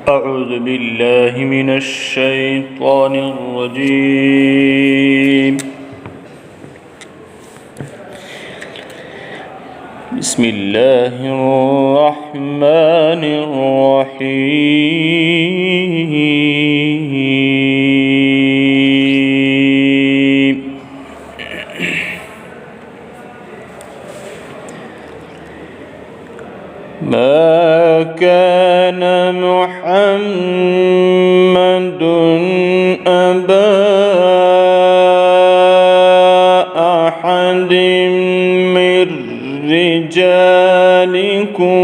أعوذ بالله من الشيطان الرجيم. بسم الله الرحمن الرحيم. ما كان محمد أبا أحد من رجالكم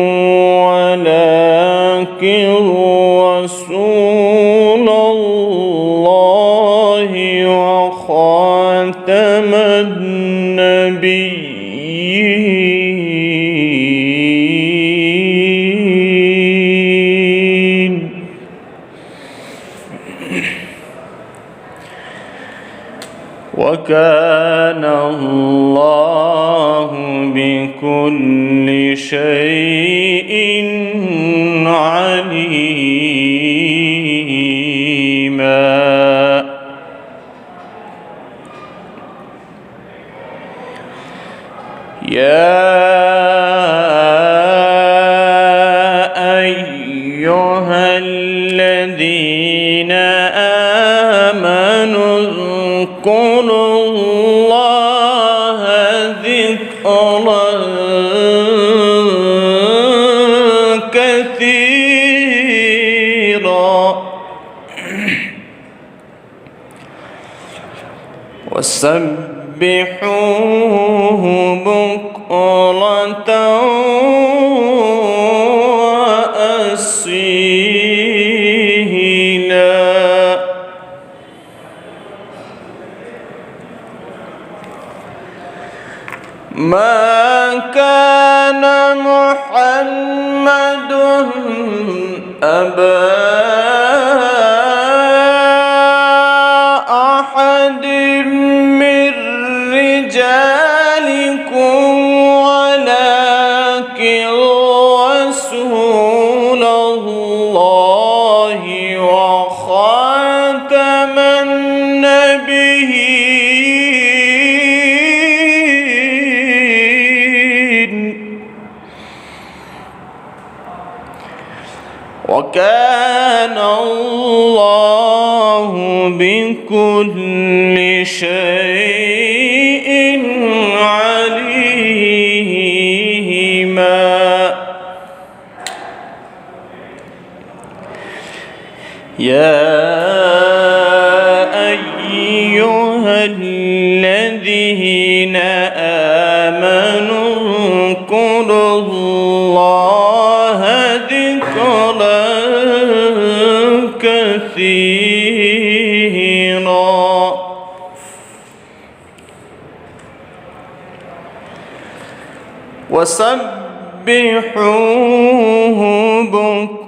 ولكن رسول الله وخاتم النبيين. وكان الله بكل شيء عليما. يا أيها الذين آمنوا اذكروا الله ذكرا كثيرا وسبحوه بكرة وأصيلا. ما كان محمد أبا أحد من رجالكم ولكن رسول الله وخاتم النبيين. وكان الله بكل شيء عليما. يا أيها الذين آمنوا اذكروا الله ذكرا كثيرا وسبحوه بكرة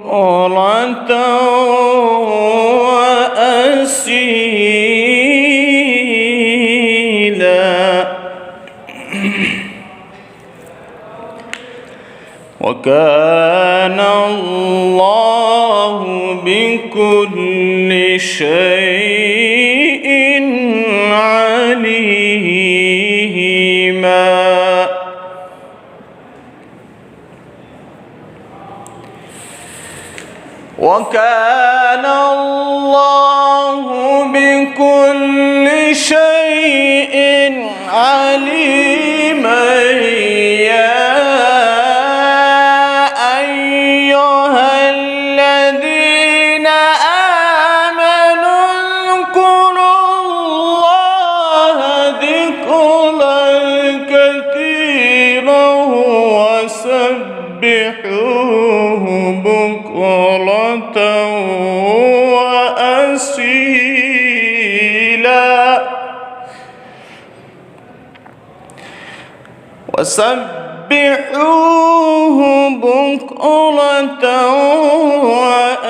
وأصيلا. وكان الله بكل شيء عليما. وكان الله بكل شيء عليما. يا أيها الذين آمنوا اذكروا الله ذكرا كثيرا وسبحوه بكرة وأصيلا. وسبحوه بكرة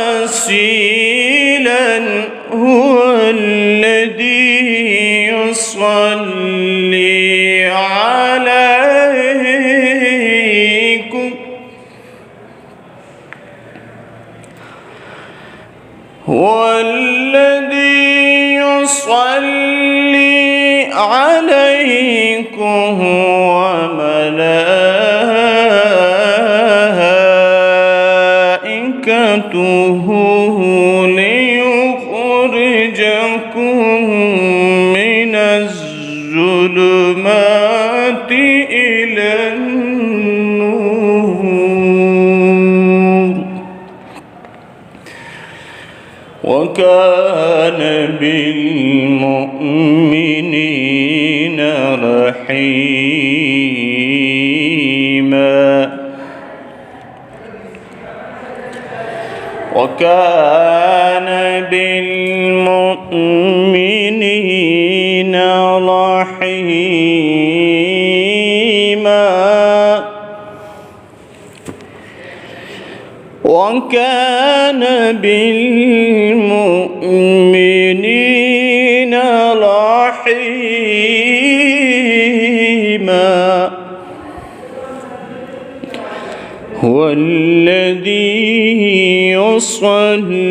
وأصيلا. هو الذي يصلي عليكم هو الذي يصلي عليكم وملائكته ليخرجكم من الظلمات إلى النور وكان بالمؤمنين رحيما وكان بالمؤمنين رحيما وكان بالمؤمنين رحيما هو الذي يصلي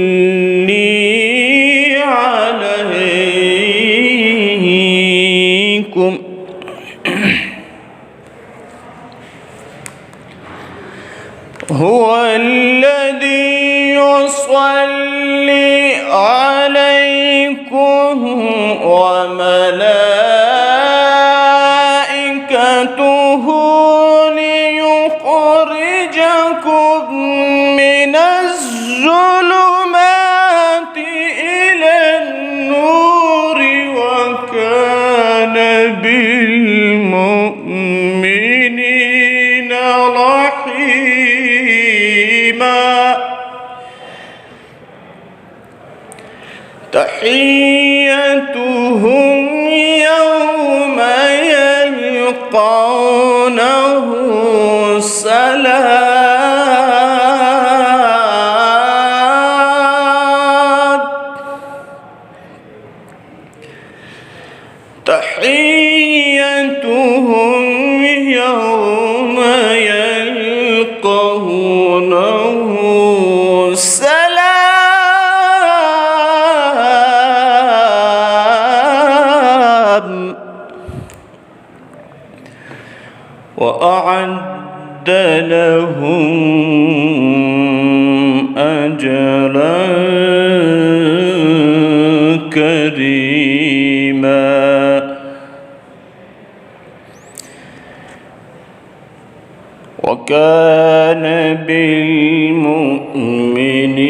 عليكم هو الذي يصلي عليكم وملائكته ليخرجكم من الظلمات إلى النور وكان بالمؤمنين رحيما تحيتهم يوم يلقونه سلام تحيتهم يوم يلقونه سلام وأعد لهم أجرا كريما وكان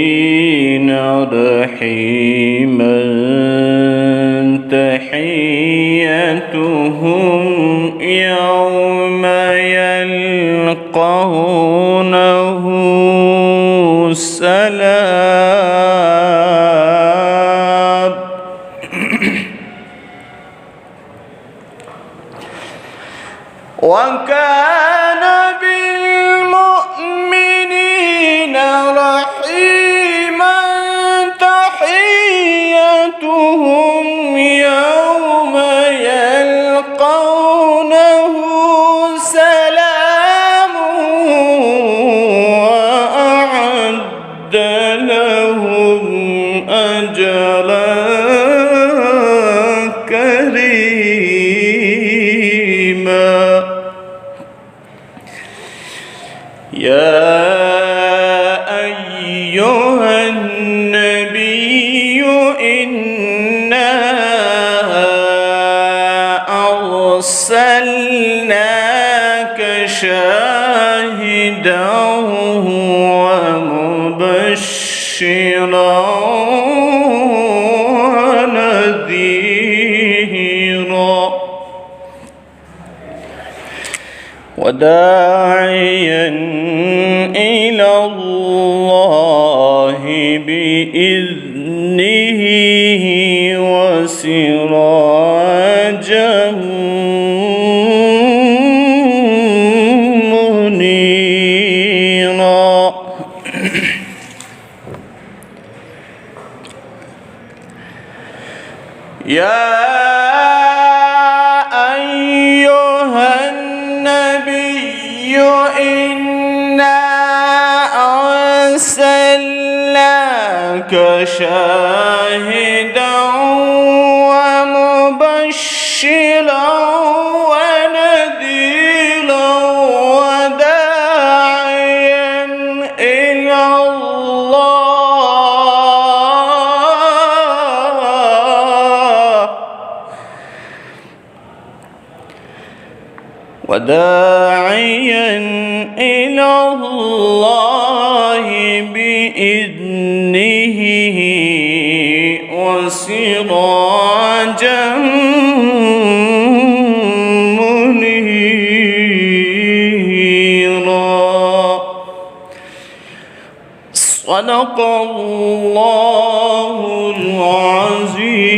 بالمؤمنين رحيما تحيتهم يوم يلقونه سلام وكان بالمؤمنين رحيما تحيتهم يوم يلقونه سلام وأعد لهم أجرا كريما يا أيها النبي إنا أرسلناك شاهدا ومبشرا ونذيرا وداعيا إلى الله بإذنه وسراجا منيرا يا أيها النبي إنا أرسلناك أرسلناك شاهدا ومبشرا ونذيرا وداعيا إلى الله بإذنه وسراجا منيرا. صدق الله العظيم.